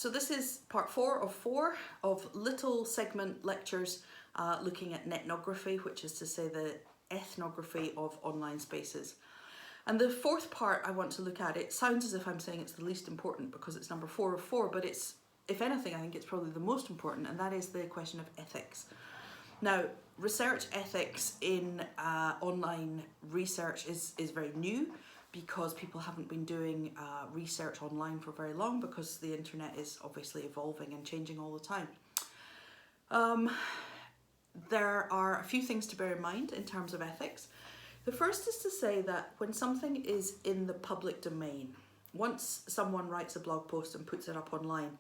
So this is part 4 of 4 of little segment lectures looking at netnography, which is to say the ethnography of online spaces. And the fourth part I want to look at, it sounds as if I'm saying it's the least important because it's number 4 of 4, but it's, if anything, I think it's probably the most important, and that is the question of ethics. Now, research ethics in online research is very new, because people haven't been doing research online for very long, because the internet is obviously evolving and changing all the time. There are a few things to bear in mind in terms of ethics. The first is to say that when something is in the public domain, once someone writes a blog post and puts it up online,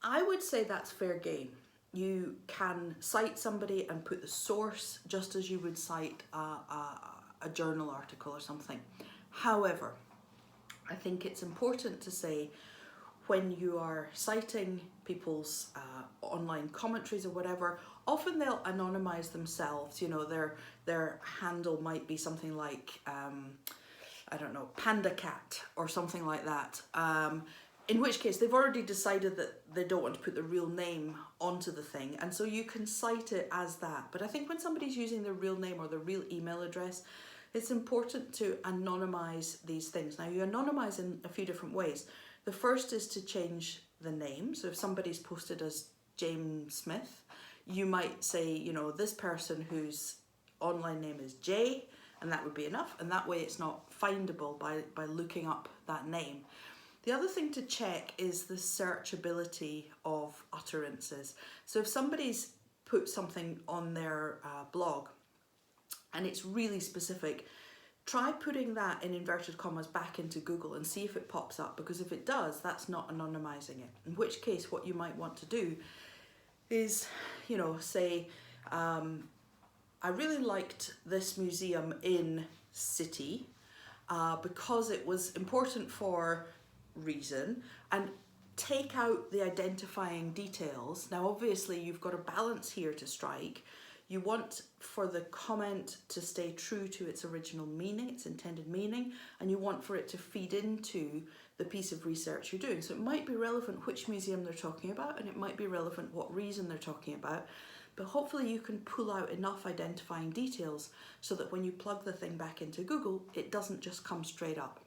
I would say that's fair game. You can cite somebody and put the source just as you would cite a journal article or something. However, I think it's important to say when you are citing people's online commentaries or whatever, often they'll anonymize themselves. You know, their handle might be something like, I don't know, Panda Cat or something like that. In which case they've already decided that they don't want to put the real name onto the thing, and so you can cite it as that. But I think when somebody's using their real name or their real email address, it's important to anonymize these things. Now, you anonymize in a few different ways. The first is to change the name. So if somebody's posted as James Smith, you might say, you know, this person whose online name is J, and that would be enough. And that way it's not findable by looking up that name. The other thing to check is the searchability of utterances. So if somebody's put something on their blog and it's really specific, try putting that in inverted commas back into Google and see if it pops up, because if it does, that's not anonymizing it. In which case, what you might want to do is, you know, say, I really liked this museum in City because it was important for reason, and take out the identifying details. Now, obviously, you've got a balance here to strike. You want for the comment to stay true to its original meaning, its intended meaning, and you want for it to feed into the piece of research you're doing. So it might be relevant which museum they're talking about, and it might be relevant what reason they're talking about, but hopefully you can pull out enough identifying details so that when you plug the thing back into Google, it doesn't just come straight up.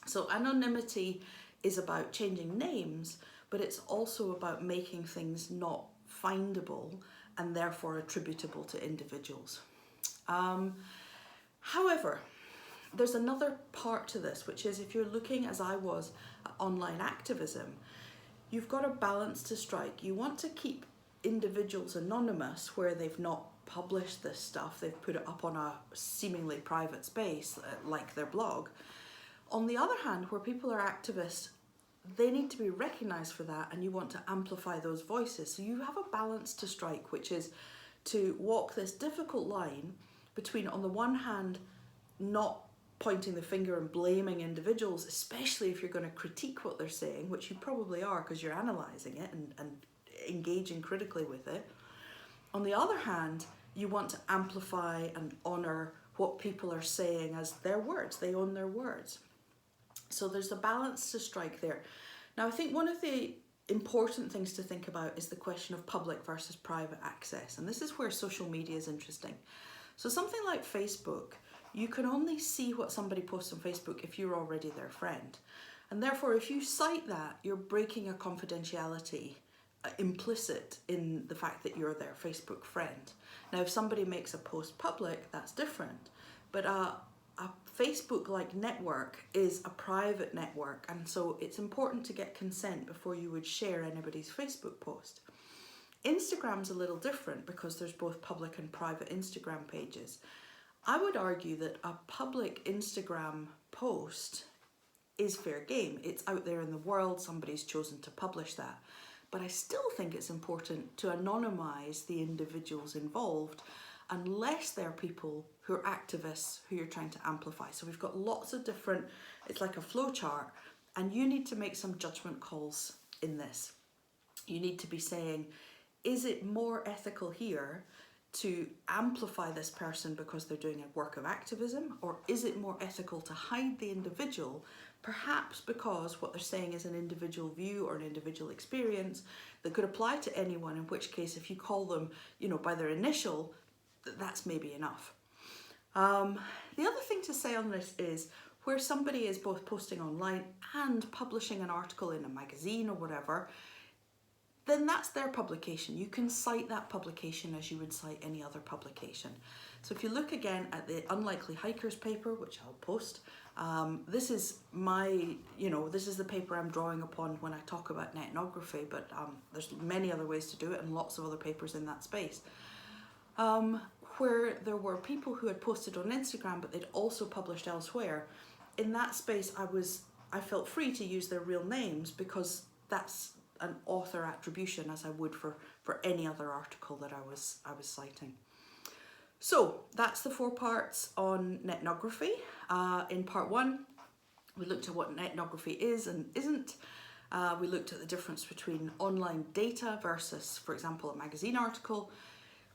So anonymity is about changing names, but it's also about making things not findable and therefore attributable to individuals. However, there's another part to this, which is if you're looking, as I was, at online activism, you've got a balance to strike. You want to keep individuals anonymous where they've not published this stuff, they've put it up on a seemingly private space like their blog. On the other hand, where people are activists, they need to be recognised for that, and you want to amplify those voices. So you have a balance to strike, which is to walk this difficult line between, on the one hand, not pointing the finger and blaming individuals, especially if you're going to critique what they're saying, which you probably are because you're analysing it and engaging critically with it. On the other hand, you want to amplify and honour what people are saying as their words. They own their words. So there's a balance to strike there. Now, I think one of the important things to think about is the question of public versus private access. And this is where social media is interesting. So something like Facebook, you can only see what somebody posts on Facebook if you're already their friend. And therefore, if you cite that, you're breaking a confidentiality implicit in the fact that you're their Facebook friend. Now, if somebody makes a post public, that's different. But a Facebook-like network is a private network, and so it's important to get consent before you would share anybody's Facebook post. Instagram's a little different because there's both public and private Instagram pages. I would argue that a public Instagram post is fair game. It's out there in the world, somebody's chosen to publish that. But I still think it's important to anonymize the individuals involved, unless they're people who are activists who you're trying to amplify. So we've got lots of different, it's like a flow chart, and you need to make some judgment calls in this. You need to be saying, is it more ethical here to amplify this person because they're doing a work of activism, or is it more ethical to hide the individual, perhaps because what they're saying is an individual view or an individual experience that could apply to anyone, in which case if you call them, by their initial, that's maybe enough. The other thing to say on this is where somebody is both posting online and publishing an article in a magazine or whatever, then that's their publication. You can cite that publication as you would cite any other publication. So if you look again at the Unlikely Hikers paper, which I'll post, this is this is the paper I'm drawing upon when I talk about netnography, but there's many other ways to do it and lots of other papers in that space. Where there were people who had posted on Instagram, but they'd also published elsewhere. In that space, I felt free to use their real names because that's an author attribution, as I would for any other article that I was citing. So that's the 4 parts on netnography. In part 1, we looked at what netnography is and isn't. We looked at the difference between online data versus, for example, a magazine article.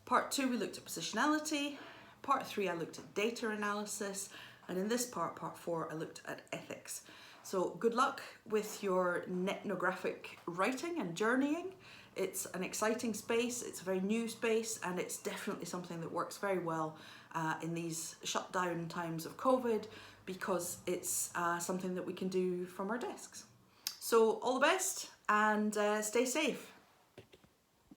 Part 2, we looked at positionality. Part 3, I looked at data analysis. And in this part 4, I looked at ethics. So good luck with your netnographic writing and journeying. It's an exciting space, it's a very new space, and it's definitely something that works very well in these shutdown times of COVID, because it's something that we can do from our desks. So all the best, and stay safe.